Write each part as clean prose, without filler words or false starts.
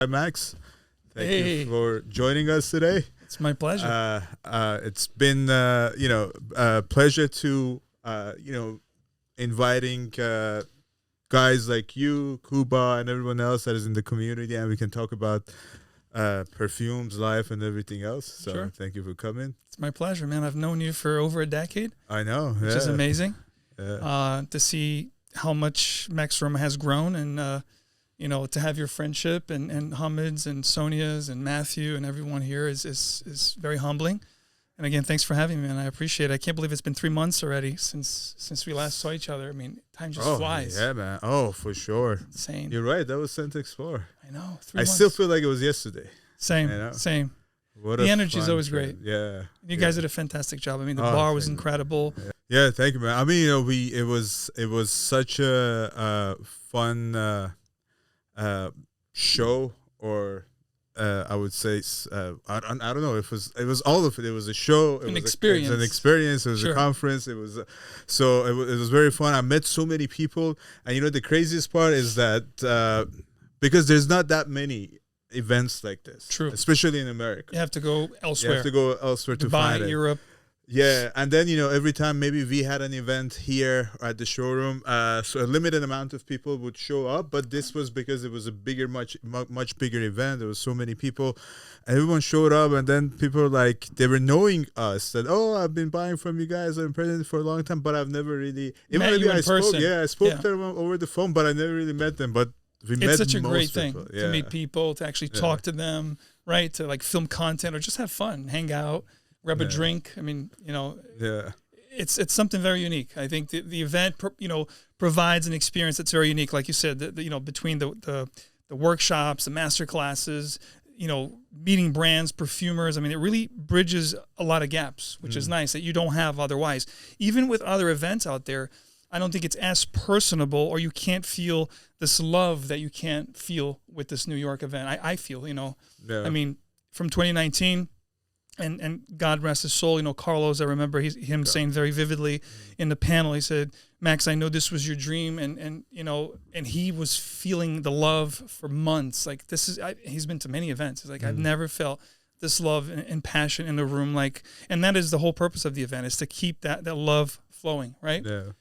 Hi, Max. Thank Hey. you for joining us today. It's my pleasure. It's been, a pleasure to, inviting guys like you, Kuba, and everyone else that is in the community, and we can talk about perfumes, life, and everything else. So Sure. Thank you for coming. It's my pleasure, man. I've known you for over a decade, I know, which is amazing. Yeah. To see how much Maxaroma has grown and, to have your friendship and Hamid's and Sonia's and Matthew and everyone here is very humbling. And again, thanks for having me, man. I appreciate it. I can't believe it's been 3 months already since we last saw each other. I mean, time just flies. Yeah, man. Oh, for sure. Insane. You're right. That was ScentXplore. I know. 3 I months. still feel like it was yesterday. Same. you know? Same. What The a energy is fun always trip. great. Yeah. You guys did a fantastic job. I mean, the Oh, bar was thank you. incredible. Yeah, thank you, man. I mean, it was such a fun show, or I would say I don't know. It was all of it. It was a show. It was experience. It was an experience. It was Sure. a conference. It was it was very fun. I met so many people, and the craziest part is that because there's not that many events like this, True. especially in America. You have to go You elsewhere. have to go elsewhere to Dubai, find it. Europe. Yeah, and then every time maybe we had an event here at the showroom, so a limited amount of people would show up. But this was because it was a bigger, much bigger event. There was so many people, and everyone showed up. And then people were they were knowing us that I've been buying from you guys. I've been present for a long time, but I've never really Met you in I spoke. person. Yeah, I spoke Yeah. to them over the phone, but I never really met them. But we met It's such a most great thing people. to meet people, to actually talk to them, right? To film content or just have fun, hang out, grab a drink. I mean, Yeah. it's something very unique. I think the event, provides an experience that's very unique. Like you said, between the workshops, the master classes, meeting brands, perfumers. I mean, it really bridges a lot of gaps, which is nice that you don't have otherwise. Even with other events out there, I don't think it's as personable, or you can't feel this love that you can't feel with this New York event. I feel, Yeah. I mean, from 2019, and God rest his soul, Carlos, I remember him saying very vividly in the panel, he said, Max, I know this was your dream. And he was feeling the love for months. Like he's been to many events. He's like, I've never felt this love and passion in the room. And that is the whole purpose of the event, is to keep that love flowing. Right. Yeah.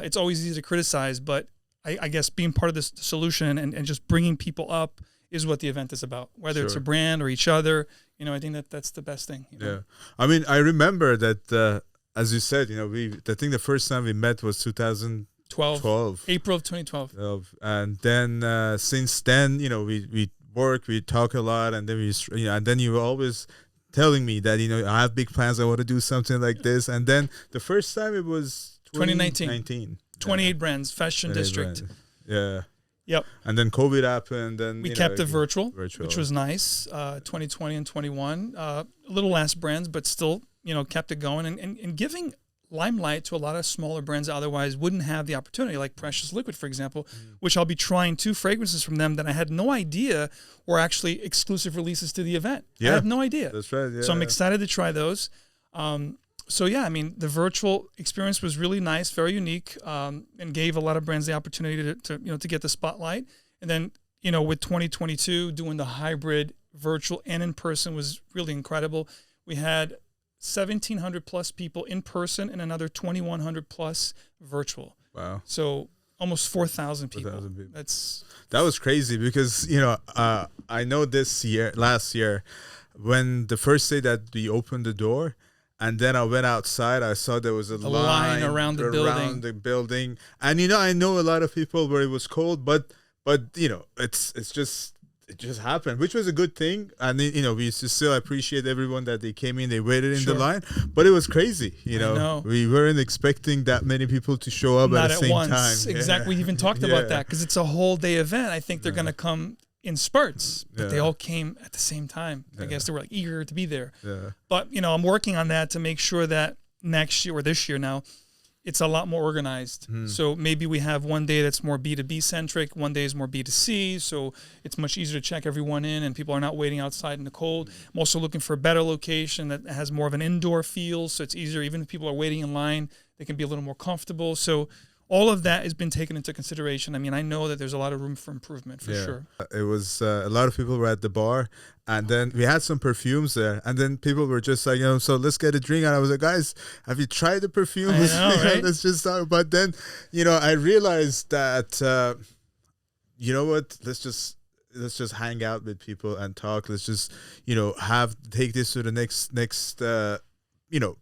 It's always easy to criticize, but I guess being part of this solution and just bringing people up is what the event is about, whether it's a brand or each other. I think that's the best thing. Yeah. I mean, I remember that, as you said, I think the first time we met was 2012. April of 2012. And then since then, we work, we talk a lot, and then and then you were always telling me that, I have big plans, I want to do something like this. And then the first time it was 2019. 28 brands, Fashion District. Brands. Yeah. Yep. And then COVID happened, and we kept it virtual, which was nice. 2020 and 21, a little less brands, but still, kept it going and giving limelight to a lot of smaller brands that otherwise wouldn't have the opportunity, like Precious Liquid, for example, which I'll be trying 2 fragrances from them that I had no idea were actually exclusive releases to the event. Yeah. I had no idea. That's right. Yeah. So I'm excited to try those. So yeah, I mean, the virtual experience was really nice, very unique, and gave a lot of brands the opportunity to get the spotlight. And then, with 2022 doing the hybrid virtual and in person was really incredible. We had 1,700 plus people in person and another 2,100 plus virtual. Wow. So almost 4,000 people. 4,000 people. That was crazy because, I know last year, when the first day that we opened the door, and then I went outside, I saw there was a line around the building. And, I know a lot of people where it was cold, but it just happened, which was a good thing. And, we used to still appreciate everyone that they came in, they waited in the line, but it was crazy. I know. We weren't expecting that many people to show up at the same time. Exactly. We even talked about that because it's a whole day event. I think they're going to come in spurts, but they all came at the same time. I guess they were eager to be there. Yeah. But, I'm working on that to make sure that next year or this year now, it's a lot more organized. So maybe we have one day that's more B2B centric, one day is more B2C. So it's much easier to check everyone in and people are not waiting outside in the cold. I'm also looking for a better location that has more of an indoor feel. So it's easier, even if people are waiting in line, they can be a little more comfortable. So all of that has been taken into consideration. I mean, I know that there's a lot of room for improvement for sure. It was a lot of people were at the bar, and then we had some perfumes there, and then people were just like, so let's get a drink. And I was like, guys, have you tried the perfumes? I know, right? Let's just talk. But then, I realized that, you know what? Let's just hang out with people and talk. Let's just, take this to the next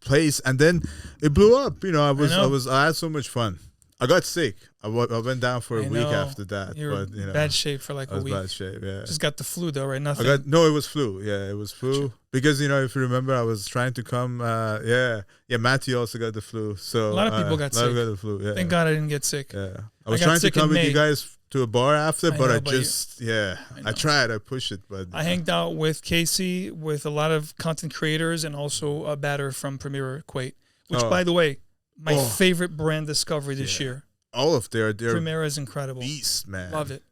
place. And then it blew up. I had so much fun. I got sick. I went down for a week after that. You're in bad shape for like a week. Bad shape, yeah. Just got the flu though, right? Nothing. It was flu. Yeah, it was flu. Because, if you remember, I was trying to come. Matthew also got the flu. So a lot of people got sick. A lot got the flu, yeah. Thank God I didn't get sick. Yeah. I was trying to come with you guys to a bar after, but I tried. I pushed it. But I hanged out with Casey, with a lot of content creators, and also a batter from Premier Kuwait, which, by the way, my favorite brand discovery this year. All of their Premier is incredible. Beast, man. Love it.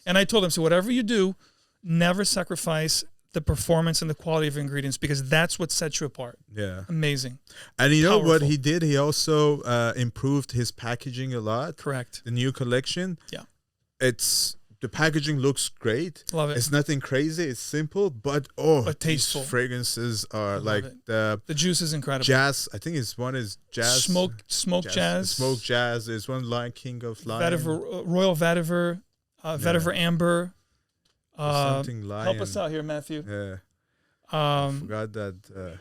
And I told him, so whatever you do, never sacrifice the performance and the quality of ingredients, because that's what sets you apart. Yeah. Amazing. And you know what he did? He also improved his packaging a lot. Correct. The new collection. Yeah. The packaging looks great. Love it. It's nothing crazy. It's simple, but tasteful. These fragrances are like the juice is incredible. Jazz. I think one is jazz. Smoke jazz. Smoke jazz. There's one line King of Lion. Vetiver, Royal Vetiver, Vetiver Amber. Something Lion. Help us out here, Matthew. Yeah. I forgot that.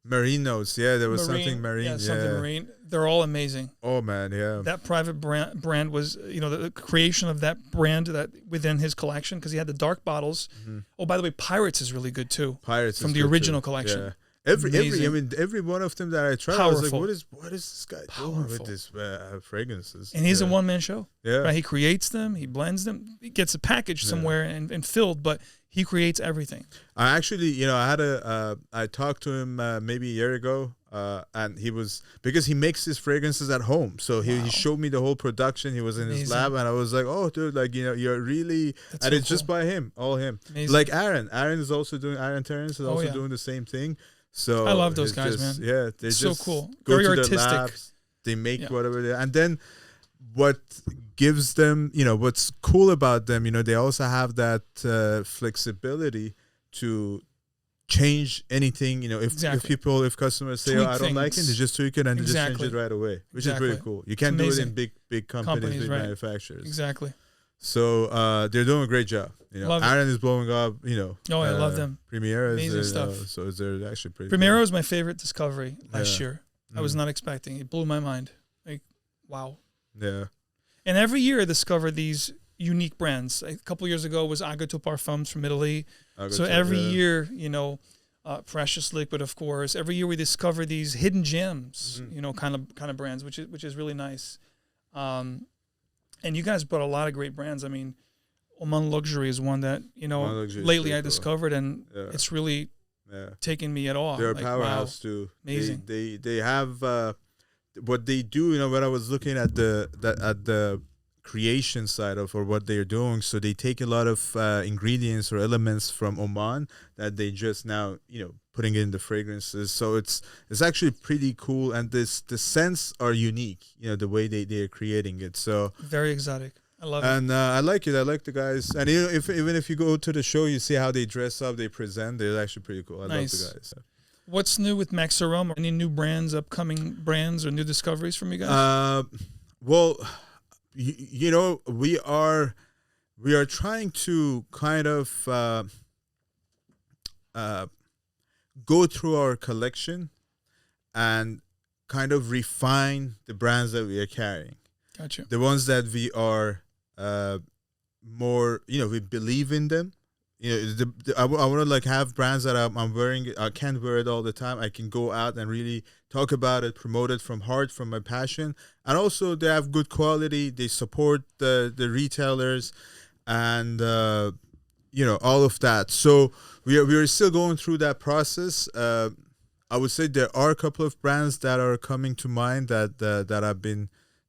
Marine notes. Yeah, there was something marine. Yeah, something marine. They're all amazing. Oh man, yeah. That private brand was, the creation of that brand that within his collection, because he had the dark bottles. Mm-hmm. Oh, by the way, Pirates is really good too. Pirates from the original collection. Yeah. Every one of them that I tried, Powerful. I was like, what is this guy doing with this fragrances? And he's a one-man show. Yeah. Right? He creates them, he blends them, he gets a package somewhere and filled, but he creates everything. I actually, I talked to him maybe a year ago, and because he makes his fragrances at home. So he showed me the whole production. He was in his lab, and I was like, oh, dude, you're really, that's and so it's just by him, all him. Amazing. Like Aaron is also doing, Aaron Terence is also doing the same thing. So I love those guys, man. Yeah, they're so just cool. Go Very to artistic. The labs, they make whatever they, and then what gives them, what's cool about them, they also have that flexibility to change anything. If customers say, I don't like it, they just tweak it and they just change it right away, which is really cool. You can't do it in big companies, big manufacturers. Exactly. So they're doing a great job. Aaron is blowing up. I love them. Imaginaires, amazing stuff. So they're actually pretty. Primero was my favorite discovery last year. I was not expecting. It blew my mind. Like, wow. Yeah. And every year I discover these unique brands. A couple years ago was Agato Parfums from Italy. So every year, Precious Liquid, of course. Every year we discover these hidden gems, kind of brands, which is really nice. And you guys brought a lot of great brands. I mean, Oman Luxury is one that, lately I discovered, and it's really taken me at all. They're a powerhouse too. Amazing. They have what they do. When I was looking at the creation side of or what they're doing, so they take a lot of ingredients or elements from Oman that they just now putting in the fragrances. So it's actually pretty cool, and the scents are unique. The way they are creating it. So very exotic. I love it. And I like it. I like the guys. And even if you go to the show, you see how they dress up, they present. They're actually pretty cool. I love the guys. What's new with Maxaroma? Any new brands, upcoming brands, or new discoveries from you guys? Well, we are trying to kind of go through our collection and kind of refine the brands that we are carrying. Gotcha. The ones that we are more, we believe in them. I want to have brands that I'm wearing. I can't wear it all the time. I can go out and really talk about it, promote it from heart, from my passion. And also they have good quality. They support the retailers and, all of that. So we are still going through that process. I would say there are a couple of brands that are coming to mind that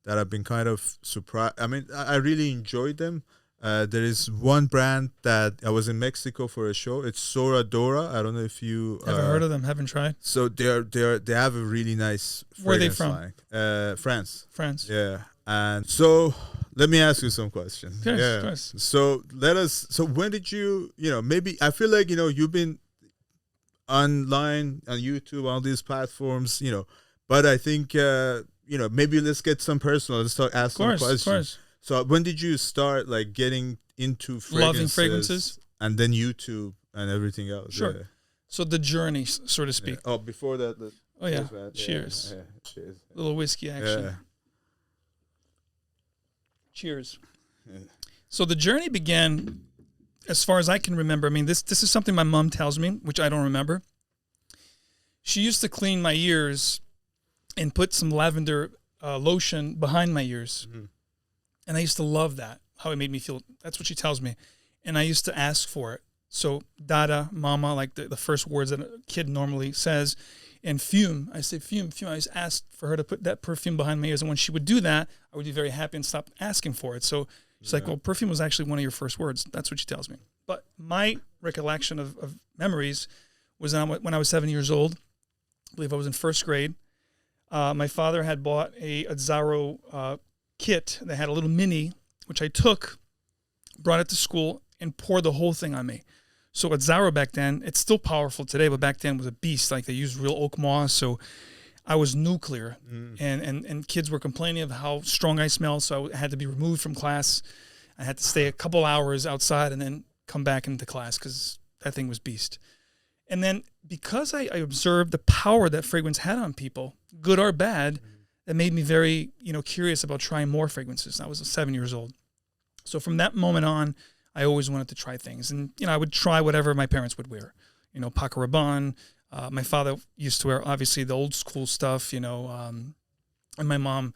have been kind of surprised. I mean, I really enjoyed them. There is one brand that I was in Mexico for a show. It's Soradora. I don't know if you Never heard of them. Haven't tried. So they have a really nice Where are they fragrance line. France. France. Yeah. And so let me ask you some questions. Yes, yeah. of course. So when did you maybe I feel like you've been online on YouTube, all these platforms, but I think maybe let's get some personal. Let's ask some questions. Of course. So when did you start like getting into loving fragrances, and then YouTube and everything else? Sure. Yeah. So the journey, so to speak. Yeah. Oh, before that. Cheers. Yeah. Cheers. Little whiskey action. Yeah. Cheers. Yeah. So the journey began, as far as I can remember. I mean, this is something my mom tells me, which I don't remember. She used to clean my ears and put some lavender lotion behind my ears. Mm-hmm. And I used to love that, how it made me feel. That's what she tells me. And I used to ask for it. So Dada, Mama, like the first words that a kid normally says. And fume, I say fume. I just asked for her to put that perfume behind my ears. And when she would do that, I would be very happy and stop asking for it. So she's like, well, perfume was actually one of your first words. That's what she tells me. But my recollection of memories was when I was 7 years old. I believe I was in first grade. My father had bought a Azzaro kit that had a little mini, which I took, brought it to school, and poured the whole thing on me. So Azzaro back then, it's still powerful today, but back then was a beast. Like they used real oak moss, so I was nuclear. And kids were complaining of how strong I smelled, so I had to be removed from class. I had to stay a couple hours outside and then come back into class because that thing was beast. And then because I observed the power that fragrance had on people, good or bad, that made me very, curious about trying more fragrances. I was 7 years old. So from that moment on, I always wanted to try things. And, I would try whatever my parents would wear. Paco Rabanne. My father used to wear, obviously, the old school stuff, and my mom,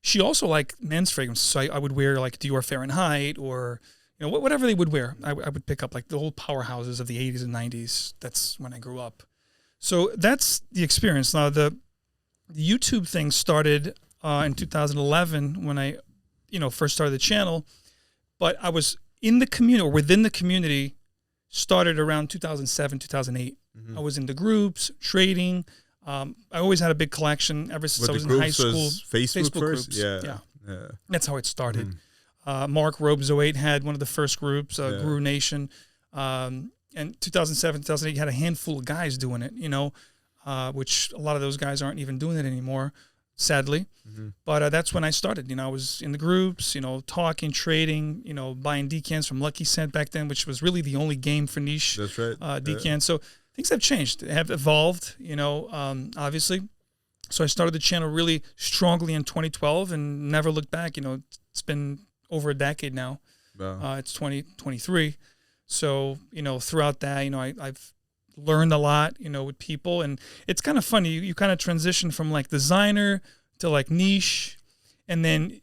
she also liked men's fragrances. So I would wear, like, Dior Fahrenheit or, whatever they would wear. I would pick up, like, the old powerhouses of the 80s and 90s. That's when I grew up. So that's the experience. Now, the YouTube thing started in 2011 when I, first started the channel. But I was in the community, or within the community, started around 2007, 2008. I was in the groups, trading. I always had a big collection ever since I was in high school. Facebook first? Groups? Yeah. That's how it started. Mark Robezo8 had one of the first groups, Guru Nation. And 2007, 2008, had a handful of guys doing it, which a lot of those guys aren't even doing it anymore, sadly. But that's when I started. I was in the groups, talking, trading, buying decants from Lucky Scent back then, which was really the only game for niche. That's right. Decants. So things have changed, have evolved, obviously. So I started the channel really strongly in 2012 and never looked back. It's been over a decade now. Wow. It's 2023. So, throughout that, I've learned a lot, with people. And it's kind of funny. You kind of transition from like designer to like niche, and then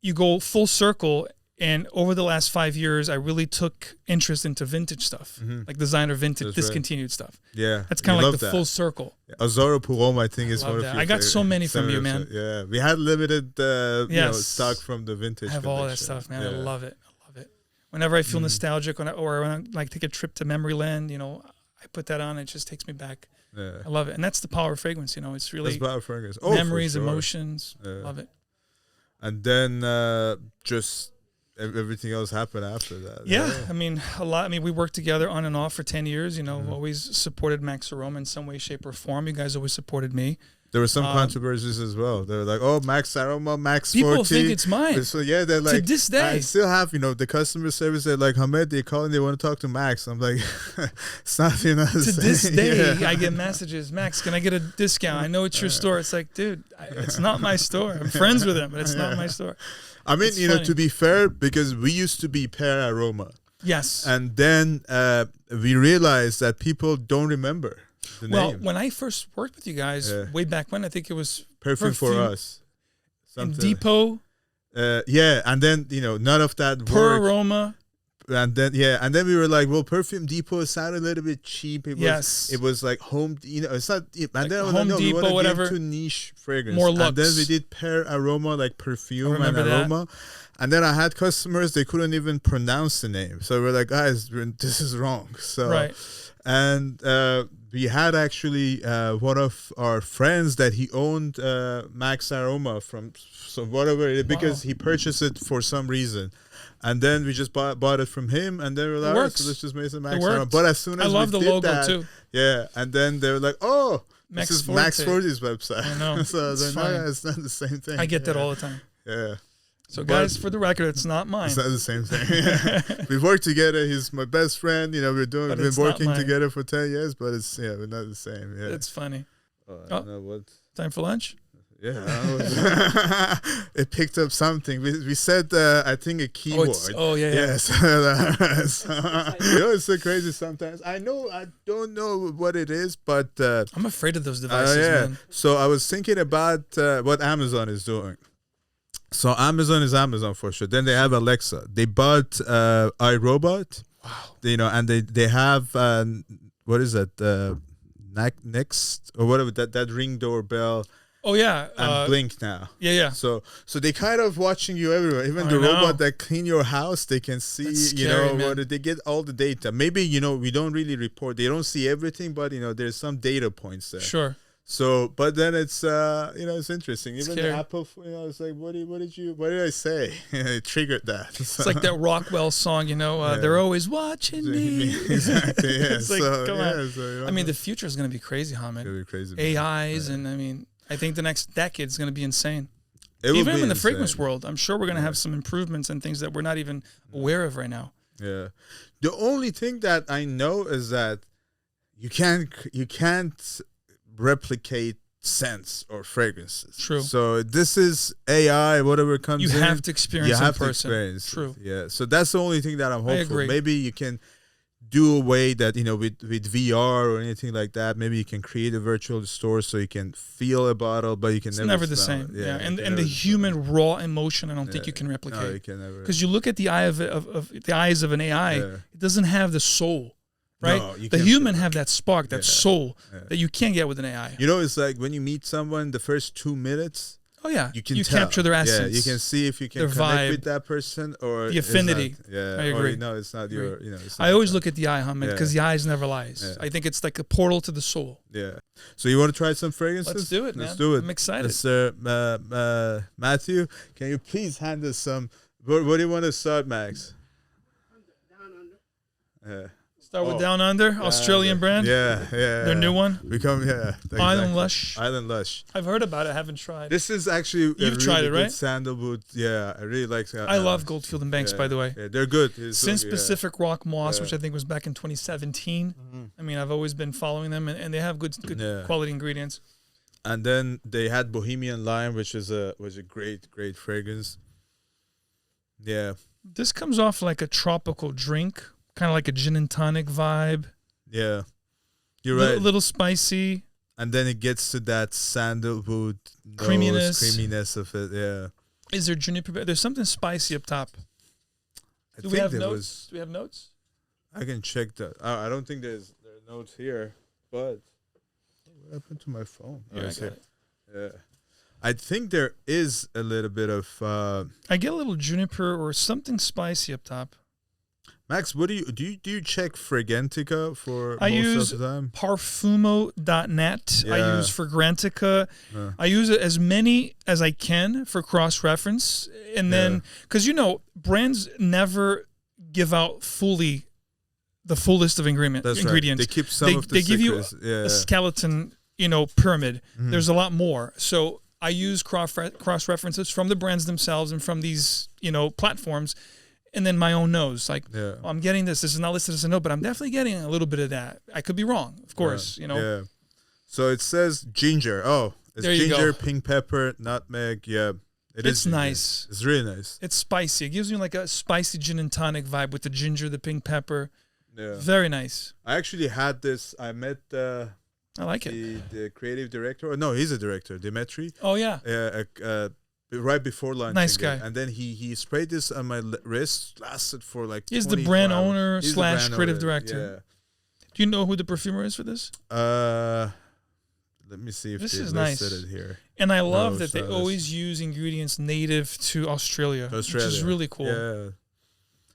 you go full circle. And over the last 5 years, I really took interest into vintage stuff, like designer vintage, That's discontinued stuff. Yeah. That's kind of like the full circle. Azzaro Purom, I think, is one of your I got so many from you, man. Yeah. We had limited stock from the vintage. I have all that stuff, man. I love it. Whenever I feel nostalgic, or when I like take a trip to memory land, I put that on. It just takes me back. Yeah. I love it, and that's the power of fragrance. It's really power of fragrance. Memories, emotions. Love it. And then just everything else happened after that. Yeah, I mean a lot. I mean we worked together on and off for 10 years. Always supported Maxaroma in some way, shape, or form. You guys always supported me. There were some controversies as well. They were like, "Oh, Maxaroma, Max Forti." People think it's mine. So yeah, they're like, to this day, I still have the customer service. They're like, "Hamed, they call and they want to talk to Max." I'm like, "It's not to this day, I get messages. Max, can I get a discount? I know it's your store." It's like, dude, it's not my store. I'm friends with him, but it's not my store. I mean, to be fair, because we used to be Pear Aroma. Yes. And then we realized that people don't remember the name. When I first worked with you guys, way back when, I think it was Perfume for Us. And Depot. And then, none of that Per worked. Aroma. and then we were like, well, Perfume Depot sounded a little bit cheap. It was like home, it's not. And like then Home we Depot, whatever. to niche fragrance, More luxe. and then we did pair aroma, like perfume and aroma. And then I had customers, they couldn't even pronounce the name, so we're like, guys, this is wrong. So right. And we had actually one of our friends that he owned Maxaroma from because he purchased it for some reason. And then we just bought it from him, and then we were like, so let's just make some Maxaroma. But as soon as I love the logo too. Yeah, and then they were like, oh, this is Max Forti's website. I know. So then, it's not the same thing. I get that all the time. Yeah. So guys, for the record, it's not mine. It's not the same thing. We work together. He's my best friend. We've been working together for 10 years, but we're not the same. Yeah. It's funny. I don't know what. Time for lunch? Yeah. It picked up something. We said, I think, a keyword. Yes. It's so crazy sometimes. I don't know what it is, but I'm afraid of those devices, man. So I was thinking about what Amazon is doing. So Amazon is Amazon for sure. Then they have Alexa. They bought iRobot. Wow. And they have what is that? Next or whatever that Ring doorbell. Oh yeah. And Blink now. Yeah. So they kind of watching you everywhere. Even the robot that clean your house, they can see. That's scary, man. They get all the data. Maybe we don't really report. They don't see everything, but there's some data points there. Sure. So, but then it's it's interesting. Even scary. the Apple, it's like, what did I say? It triggered that. It's like that Rockwell song, they're always watching me. Exactly. Yeah. It's like, come on. So, I mean, the future is going to be crazy, Hamid. It's going to be crazy. AIs, and I think the next decade is going to be insane. Even in the insane. fragrance world, I'm sure we're going to have some improvements and things that we're not even aware of right now. Yeah. The only thing that I know is that you can't replicate scents or fragrances. True. So this is AI, whatever comes in. You have to experience in person. True. Yeah. So that's the only thing that I'm hopeful. I agree. Maybe you can do a way that, with VR or anything like that, maybe you can create a virtual store so you can feel a bottle, but you can never the smell same. it. Yeah. And the human raw emotion, I don't think you can replicate. No, you can never. Because you look at the eye of the eyes of an AI, it doesn't have the soul. Right? No, the human have that spark, that soul that you can't get with an AI. It's like when you meet someone, the first 2 minutes. Oh yeah, you can capture their essence. Yeah, you can see if you can their connect vibe, with that person or the affinity. I agree. No, it's not your. It's not I always look at the eye, Hamid, because the eyes never lies. Yeah. I think it's like a portal to the soul. Yeah. So you want to try some fragrances? Let's do it, man. Let's do it. I'm excited. Matthew, can you please hand us some? What do you want to start, Max? Yeah. Start with Down Under, Australian brand. Yeah. Their new one. Exactly. Island Lush. Island Lush. I've heard about it. I haven't tried. This is actually You've tried it, right? Sandalwood. Yeah, I really like. I love Goldfield and Banks, by the way. Yeah, they're good. Since Pacific Rock Moss, which I think was back in 2017. I mean, I've always been following them, and they have good quality ingredients. And then they had Bohemian Lime, which was a great fragrance. Yeah. This comes off like a tropical drink. Kind of like a gin and tonic vibe. Yeah. You're right. A little spicy. And then it gets to that sandalwood creaminess of it. Yeah. Is there juniper? There's something spicy up top. Do we have notes? Do we have notes? I can check that. I don't think there are notes here, but what happened to my phone? Yeah, I got it. Yeah. I think there is a little bit of I get a little juniper or something spicy up top. Max, what do you check Fragrantica for most of the time? Parfumo.net. I use Fragrantica. I use it as many as I can for cross-reference. And then, because brands never give out fully the full list of ingredients. Right. They keep some of the They give you a skeleton, pyramid. Mm-hmm. There's a lot more. So I use cross-references from the brands themselves and from these, platforms. And then my own nose, I'm getting this. This is not listed as a note, but I'm definitely getting a little bit of that. I could be wrong, of course. Yeah. So it says ginger. Oh, it's ginger, pink pepper, nutmeg. Yeah, it's nice. It's really nice. It's spicy. It gives me like a spicy gin and tonic vibe with the ginger, the pink pepper. Yeah, very nice. I actually had this. I met I like it. The creative director. No, he's a director, Dimitri. Oh yeah. Yeah. right before launching Nice it. guy. And then he sprayed this on my wrist, lasted for like He's the 24 brand hours. owner He's the slash brand creative owner, director. Do you know who the perfumer is for this? Yeah. Let me see if This they is listed nice. it here. And I love No, that it's they not always use ingredients native to Australia, which is really cool. Yeah.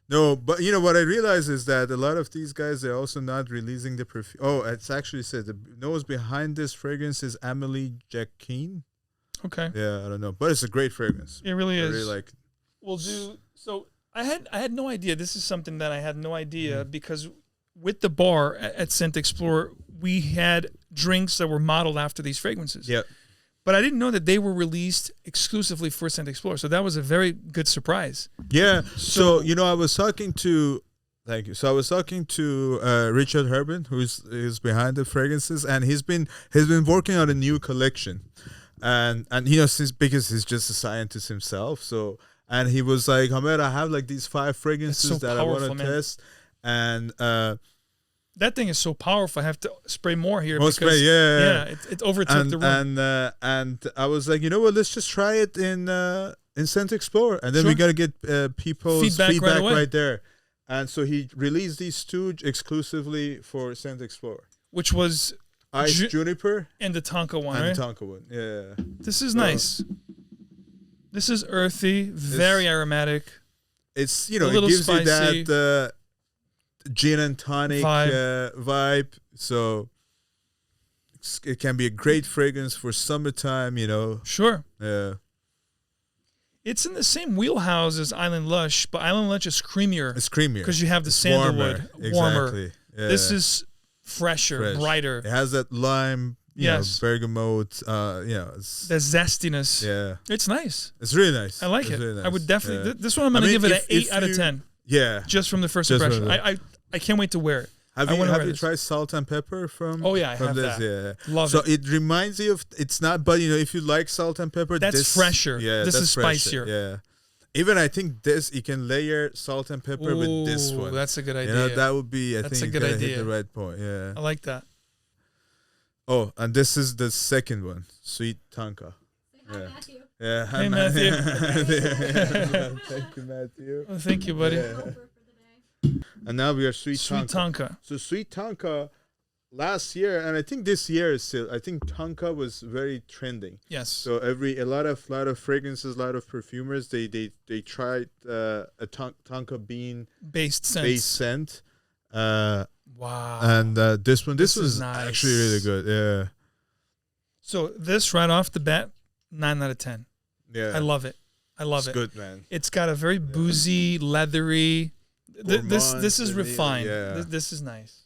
No, but you know what I realize is that a lot of these guys, they're also not releasing the perfume. Oh, it's actually said the nose behind this fragrance is Amelie Jacquin. Okay. Yeah, I don't know, but it's a great fragrance. It really I is. really like. We'll do so. I had no idea. This is something that I had no idea because with the bar at ScentXplore, we had drinks that were modeled after these fragrances. Yeah. But I didn't know that they were released exclusively for ScentXplore. So that was a very good surprise. Yeah. So you know, I was talking to. Thank you. So I was talking to Richard Herbin, who's behind the fragrances, and he's been working on a new collection, and you know, because he's just a scientist himself. So and he was like, Hamed, I have like these 5 fragrances that I want to test, and that thing is so powerful. I have to spray more here. More spray, yeah. It overtook the room. And I was like, you know what? Let's just try it in ScentXplore, and then we gotta get people's feedback right there. And so he released these 2 exclusively for ScentXplore, which was Ice Juniper and the Tonka one, and right? the Tonka one. Yeah. This is nice. This is earthy, very aromatic. It's, you know, a little it gives spicy. you that gin and tonic vibe. So it can be a great fragrance for summertime, you know. Sure. Yeah. It's in the same wheelhouse as Island Lush, but Island Lush is creamier. It's creamier. Because you have the sandalwood. Warmer. Exactly. Yeah. This is fresher, brighter. It has that lime, you know, bergamot, you know. The zestiness. Yeah. It's nice. It's really nice. I like it. Really nice. I would definitely, this one I'm going to give it an 8 out of 10. Yeah. Just from the first impression. I can't wait to wear it. Have you tried salt and pepper from? Oh yeah, I have this? that. Yeah, love it. So it reminds you of. It's not, but you know, if you like salt and pepper, that's fresher. Yeah, this is fresher. spicier. Yeah, even I think this you can layer salt and pepper with this one. That's a good idea. You know, that would be. I that's think a good idea. Hit the right point. Yeah, I like that. Oh, and this is the second one, Sweet Tonka. Hi, Matthew. Yeah, hi, Matthew. Thank you, Matthew. Oh, thank you, buddy. Yeah. And now we are Sweet Tonka. So Sweet Tonka, last year, and I think this year is still. I think Tonka was very trending. Yes. So a lot of fragrances, a lot of perfumers, they tried a Tonka bean based scent. Wow. And this was nice. actually really good. Yeah. So this right off the bat, 9 out of 10. Yeah. I love it. It's good, man. It's got a very boozy, leathery. This is refined. Yeah. This is nice.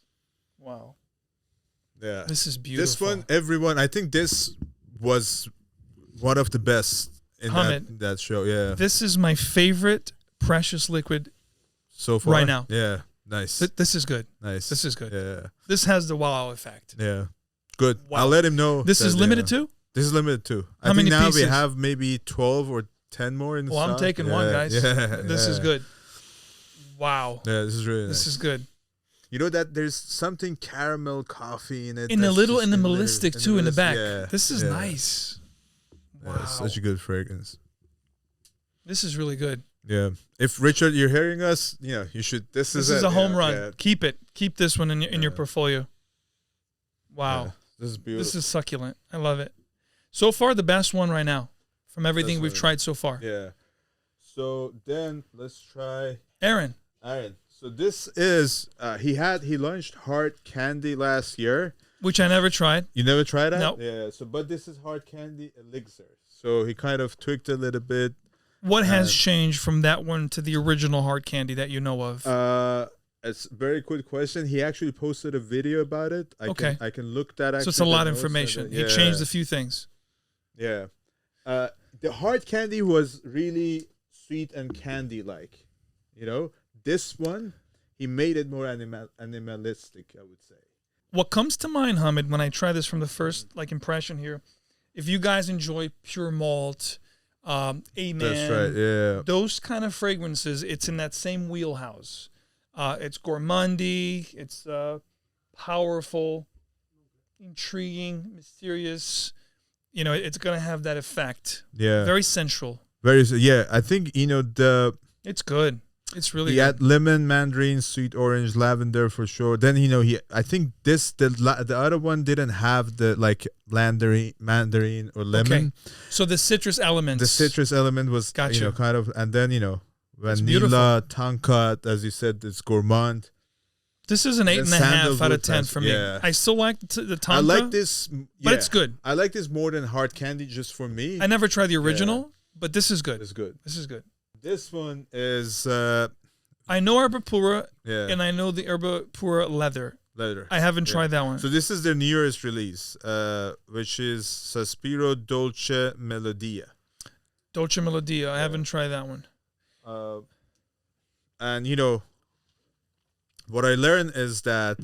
Wow. Yeah. This is beautiful. This one, I think this was one of the best in that show. Yeah. This is my favorite precious liquid so far. Right now. Yeah. Nice. This is good. Nice. This is good. Yeah. This has the wow effect. Yeah. Good. Wow. I'll let him know. This is limited too? This is limited too. How many now pieces? We have maybe 12 or 10 more in the stock. I'm taking one, guys. Yeah. This is good. Wow. Yeah, this is really nice. This is good. You know that there's something caramel coffee in it. In the melistic too in the back. Yeah. This is nice. Wow. Yeah, such a good fragrance. This is really good. Yeah. If Richard, you're hearing us, you know, you should. This is a home run. Yeah. Keep it. Keep this one in your portfolio. Wow. Yeah. This is beautiful. This is succulent. I love it. So far, the best one right now from everything we've tried so far. Yeah. So then let's try Aaron. So this is he launched Hard Candy last year, which I never tried. You never tried that? No. Yeah. So but this is Hard Candy Elixir. So he kind of tweaked a little bit. What has changed from that one to the original Hard Candy that you know of? It's a very good question. He actually posted a video about it. I can look that. So it's a lot of information. He changed a few things. Yeah. The Hard Candy was really sweet and candy-like. You know, this one, he made it more animalistic, I would say. What comes to mind, Hamid, when I try this from the first impression here, if you guys enjoy pure malt, Amen, that's right, yeah, those kind of fragrances, it's in that same wheelhouse. It's gourmandy, it's powerful, intriguing, mysterious. it's gonna have that effect. Yeah. Very sensual. Yeah. I think It's good. It's really he good. had lemon, mandarin, sweet orange, lavender for sure. Then I think the other one didn't have the like mandarin or lemon. Okay. So the citrus elements. The citrus element was Gotcha. kind of, and then beautiful. vanilla, tonka, as you said, it's gourmand. This is an 8.5 out of 10 for me. Yeah. I still like the Tonka. I like this, but it's good. I like this more than hard candy, just for me. I never tried the original, but this is good. It's good. This is good. This one is I know Herba Pura, yeah, and I know the Herba Pura leather. leather. I haven't tried that one. So this is their newest release, which is Sospiro Dolce Melodia. Dolce Melodia. I haven't tried that one. And what I learned is that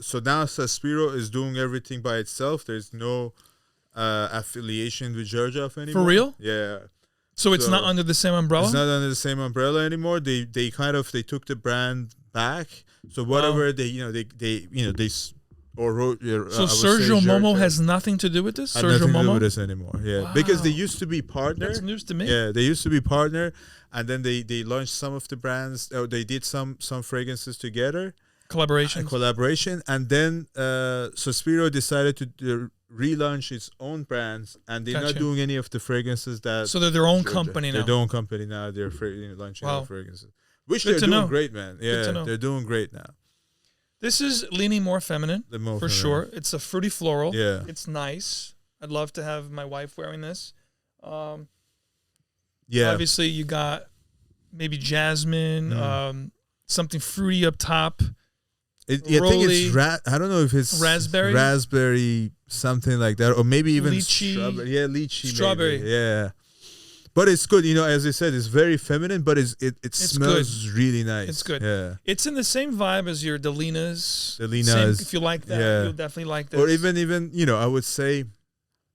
so now Sospiro is doing everything by itself. There's no affiliation with Georgia anymore. For real? Yeah. So it's not under the same umbrella? It's not under the same umbrella anymore. They took the brand back. So whatever they wrote. So Sergio Momo has nothing to do with this? Had Sergio nothing to do Momo? with this anymore. Yeah. Wow. Because they used to be partner. That's news to me. Yeah, they used to be partner, and then they launched some of the brands. Or they did some fragrances together. Collaboration, and then Sospiro decided to relaunch its own brands, and they're not doing any of the fragrances that. So they're their own company now. They're their own company now. They're launching their fragrances, which they're doing great, man. Yeah, they're doing great now. This is leaning more feminine, for sure. It's a fruity floral. Yeah, it's nice. I'd love to have my wife wearing this. Yeah, obviously you got maybe jasmine, something fruity up top. I think it's I don't know if it's raspberry, something like that, or maybe even lychee. Strawberry. Yeah, lychee. Strawberry. Maybe. Yeah, but it's good. As I said, it's very feminine, but it smells really nice. It's good. Yeah, it's in the same vibe as your Delinas. Delinas. If you like that, you'll definitely like this. Or even I would say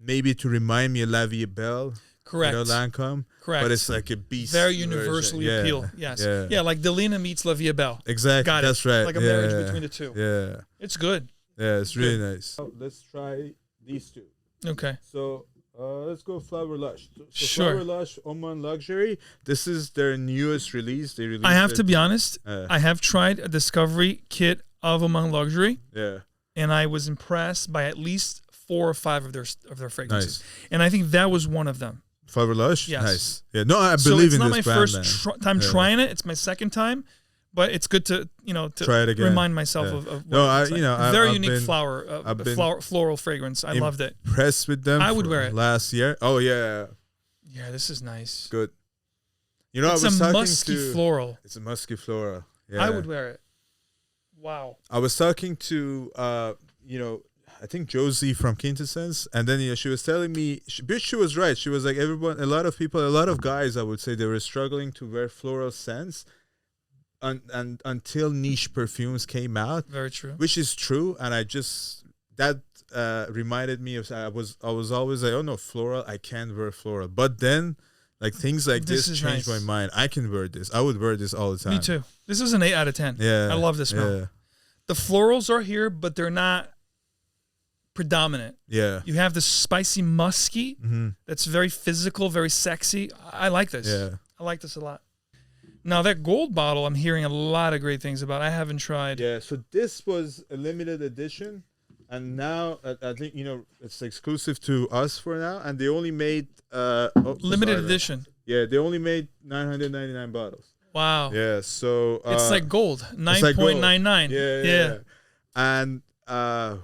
maybe to remind me of La Vie Belle. Correct. Lancome. Correct. But it's like a beast. Very universally appeal. Yes. Yeah, like Delina meets La Vie Belle. Exactly. Got it. That's right. Like a marriage between the two. Yeah. It's good. Yeah, it's really nice. Let's try these two. Okay. So let's go Flowerlush. So sure. Flowerlush, Oman Luxury. This is their newest release. They released I have to be honest. I have tried a discovery kit of Oman Luxury. Yeah. And I was impressed by at least 4 or 5 of their fragrances. Nice. And I think that was one of them. Flowerlush? Yes. Nice. Yeah. No, I believe in this brand. So it's not my first time trying it. It's my second time. But it's good to try it again. Remind myself of what very unique floral fragrance. I loved it. Impressed with them. I would wear it last year. Oh yeah. Yeah, this is nice. Good. It's I was a musky floral. It's a musky floral. Yeah. I would wear it. Wow. I was talking to I think Josie from Quintessence, and then she was telling me, she was right. She was like, a lot of guys, I would say, they were struggling to wear floral scents. And until niche perfumes came out, very true, which is true, and that reminded me of I was always like, oh no, floral, I can't wear floral, but then like things like this changed my mind. I can wear this. I would wear this all the time. Me too. This is an 8 out of 10. Yeah, I love this smell. Yeah. The florals are here, but they're not predominant. Yeah, you have this spicy musky that's very physical, very sexy. I like this. Yeah, I like this a lot. Now, that gold bottle, I'm hearing a lot of great things about. I haven't tried. Yeah, so this was a limited edition, and now I think, it's exclusive to us for now, and they only made... limited edition. Yeah, they only made 999 bottles. Wow. Yeah, so... it's like gold, 9.99. Yeah. And I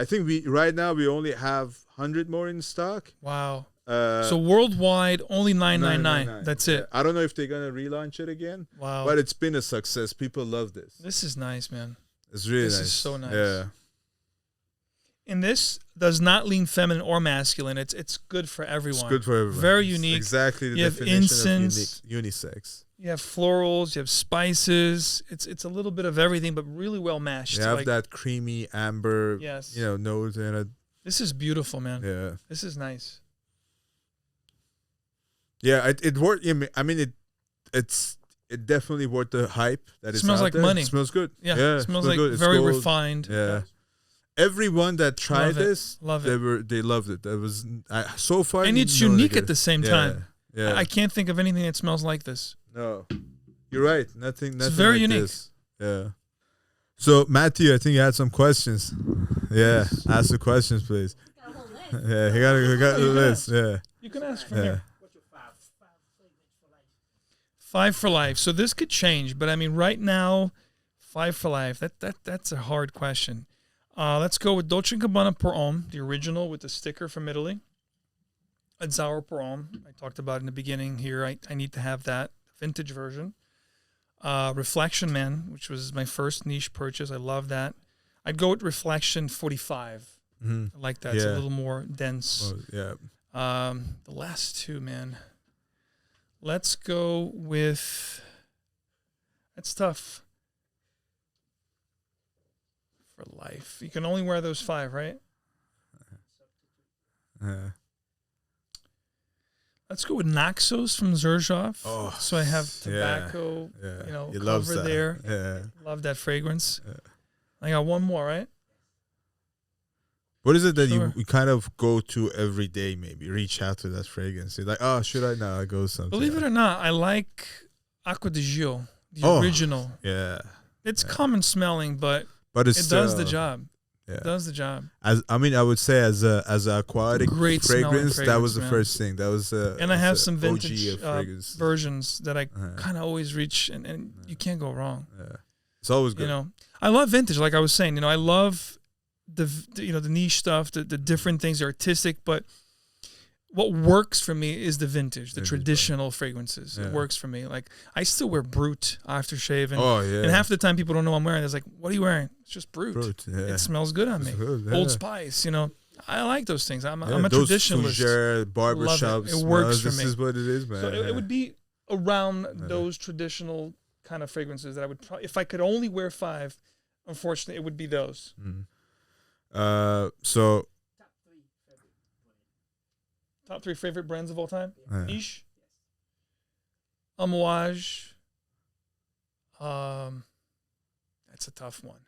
think right now we only have 100 more in stock. Wow. So worldwide, only $9.99. That's it. I don't know if they're gonna relaunch it again. Wow! But it's been a success. People love this. This is nice, man. It's really nice. This is so nice. Yeah. And this does not lean feminine or masculine. It's good for everyone. It's good for everyone. Very unique. Exactly the definition incense, of unisex. You have florals. You have spices. It's a little bit of everything, but really well mashed. You have that creamy amber, note in it. This is beautiful, man. Yeah. This is nice. Yeah, it worked. I mean, it definitely worth the hype. That it smells like there. money. It smells good. Yeah, it smells like good. very gold. refined. Yeah, everyone that tried Love it. this, Love it. they loved it. That was so far, And it's no unique negative. at the same Yeah, time. Yeah, I can't think of anything that smells like this. no, you're right. Nothing. very like unique. This. Yeah. So Matthew, I think you had some questions. Yeah, ask the questions, please. Yeah, he got the list. Yeah. You can ask from here. 5 for life. So this could change, but I mean, right now, 5 for life. That's a hard question. Let's go with Dolce & Gabbana Pour Homme, the original with the sticker from Italy. Azzurro Pour Homme, I talked about in the beginning here. I need to have that vintage version. Reflection Man, which was my first niche purchase. I love that. I'd go with Reflection 45. I like that. It's a little more dense. Oh, yeah. The last two, man. Let's go with. That's tough. For life, you can only wear those 5, right? Let's go with Naxos from Xerjoff. Oh, so I have tobacco, cover there. Yeah. Love that fragrance. Yeah. I got one more, right? What is it that you kind of go to every day, maybe? Reach out to that fragrance. You're like, oh, should I? No, I go something. Believe it or not, I like Acqua di Gio, the original. Yeah. It's common smelling, but it does the job. Yeah. It does the job. I would say as a aquatic fragrance, that was the first thing. That was and I have some vintage versions that I kind of always reach, and you can't go wrong. Yeah. It's always good. I love vintage, like I was saying. I love the niche stuff, the different things, the artistic, but what works for me is the vintage, the traditional fragrances. It works for me. Like, I still wear Brut aftershave, and half the time people don't know I'm wearing. It's like, what are you wearing? It's just Brut. It smells good on me. Good, Old Spice, I like those things. I'm a traditionalist. Those barbershops. It works for me. This is what it is, man. So it would be around those traditional kind of fragrances that I would probably, if I could only wear 5, unfortunately, it would be those. So top 3 favorite brands of all time. Niche, Amouage. That's a tough one.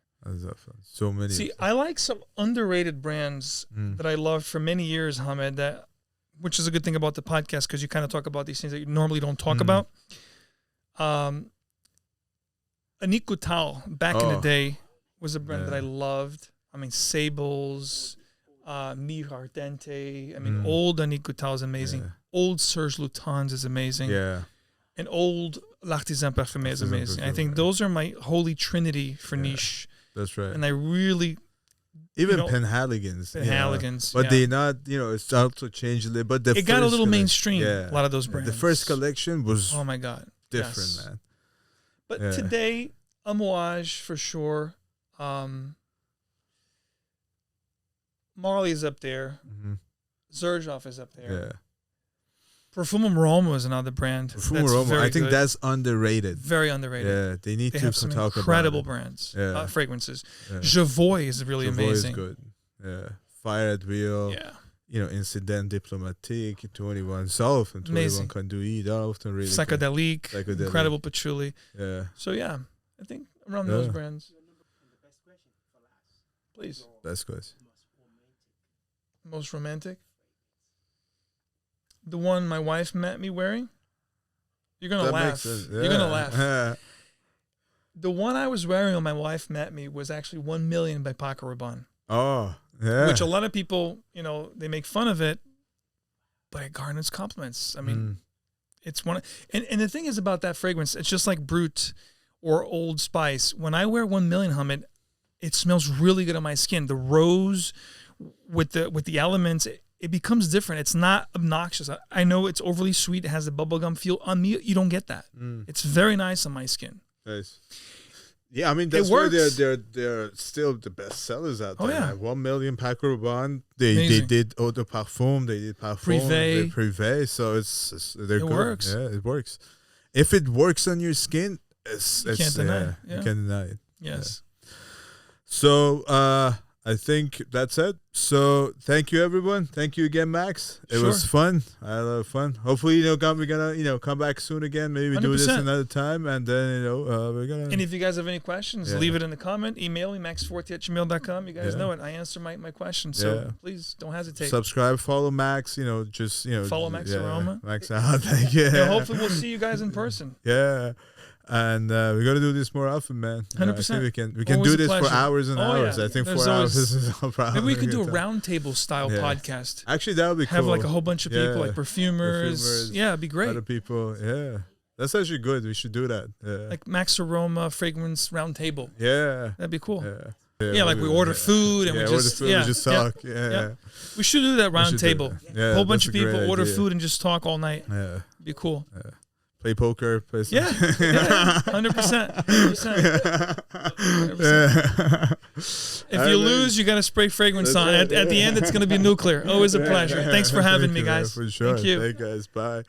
So many. See, I like some underrated brands that I loved for many years, Hamed. Which is a good thing about the podcast, because you kind of talk about these things that you normally don't talk about. Annick Goutal, back in the day, was a brand that I loved. I mean, Sables, Mir Ardente. I mean, old Annick Goutal is amazing. Yeah. Old Serge Lutens is amazing. Yeah. And old L'Artisan Parfumé is amazing. I think those are my holy trinity for niche. That's right. And I really... Even Penhaligons. Penhaligons. But they not, it's also changed a little. But it got a little mainstream, a lot of those brands. The first collection was oh my God, different, man. But today, Amouage for sure. Marley is up there. Xerjoff is up there. Yeah. Parfumum Roma is another brand. Parfumum Roma, I think that's underrated. Very underrated. Yeah, they need to have some talk incredible about brands, fragrances. Javoy is really amazing. Javoy is good. Yeah. Fire at Wheel. Yeah. Incident Diplomatique, 21 Self, and 21 Conduit. That often really Psychedelic, incredible patchouli. Yeah. So, I think around those brands. Please. Best question. Most romantic? The one my wife met me wearing? You're going to laugh. You're going to laugh. The one I was wearing when my wife met me was actually 1 Million by Paco Rabanne. Oh, yeah. Which a lot of people, they make fun of it, but it garners compliments. I mean, it's one. And the thing is about that fragrance, it's just like Brut or Old Spice. When I wear 1 Million Hamed, it smells really good on my skin. The rose with the elements, it becomes different. It's not obnoxious. I know it's overly sweet. It has a bubblegum feel. On me, you don't get that. It's very nice on my skin. Nice. Yeah, I mean, that's why they're still the best sellers out there. Oh, yeah. Like 1 Million Paco Rabanne. They did Eau de Parfum. They did Parfum. Privé. So they're good. Works. Yeah, it works. If it works on your skin, you can't deny it. You can't deny it. Yes. Yeah. So, I think that's it. So thank you, everyone. Thank you again, Max. It was fun. I had a lot of fun. Hopefully, we're gonna come back soon again. Maybe 100%. Do this another time, and then we're gonna. And if you guys have any questions, leave it in the comment. Email me maxforti@gmail.com. You guys know it. I answer my questions, so please don't hesitate. Subscribe, follow Max. Just follow Maxaroma. Maxaroma. Thank you. Hopefully, we'll see you guys in person. Yeah. And we got to do this more often, man. 100%. We can do this for hours and hours. Yeah. I think 4 hours is no problem. Maybe we could do a roundtable style podcast. Actually, that would be cool. Have like a whole bunch of people, like perfumers. Yeah, it'd be great. Other people, that's actually good. We should do that. Like Maxaroma fragrance roundtable. Yeah, that'd be cool. Yeah, like we order food and we just we just talk. Yeah. We should do that roundtable. Yeah, a whole bunch of people order food and just talk all night. Yeah, it'd be cool. Yeah. Play poker. Play 100%. If you lose, you got to spray fragrance on. At the end, it's going to be nuclear. Always a pleasure. Thanks for having me, guys. For sure. Thank you. Thank you, guys. Bye.